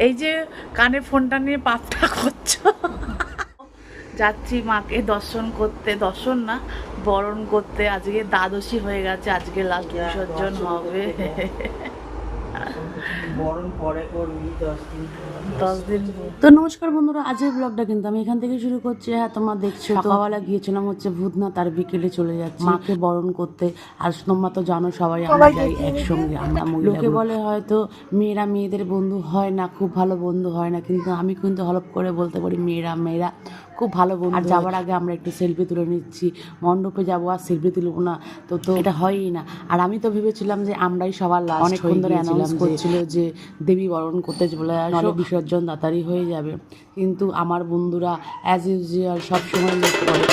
এই যে কানে ফোনটা নিয়ে পাপটা করছো। যাচ্ছি মাকে দর্শন করতে, দর্শন না বরণ করতে। আজকে দ্বাদশী হয়ে গেছে, আজকে লাস্ট বিসর্জন হবে। বরণ পরে করবি 10 দিন। তো নমস্কার বন্ধুরা, আজকের ব্লগটা কিন্তু আমি এখান থেকে শুরু করছি। হ্যাঁ, তোমরা দেখছো সকালবেলা গিয়েছিলাম হচ্ছে ভূতনাথ, আর বিকেলে চলে যাচ্ছি মাকে বরণ করতে। আর তোমরা তো জানো সবাই আমরা যাই একসঙ্গে, আমরা লোকে বলে হয়তো মেয়েরা মেয়েদের বন্ধু হয় না, খুব ভালো বন্ধু হয় না, কিন্তু আমি কিন্তু হলপ করে বলতে পারি মেয়েরা খুব ভালো বন্ধু। আর যাওয়ার আগে আমরা একটু সেলফি তুলে নিচ্ছি, মণ্ডপে যাবো আর সেলফি তুলবো না, তো এটা হয়ই না। আর আমি তো ভেবেছিলাম যে আমরাই সবার লাস্ট, অনেকক্ষণ ধরে অ্যানাউন্স করছিল যে দেবী বরণ করতে চলে আসো, বিসর্জন তাড়াতাড়ি হয়ে যাবে। কিন্তু আমার বন্ধুরা অ্যাজ ইউজুয়াল সবসময় লেট করে।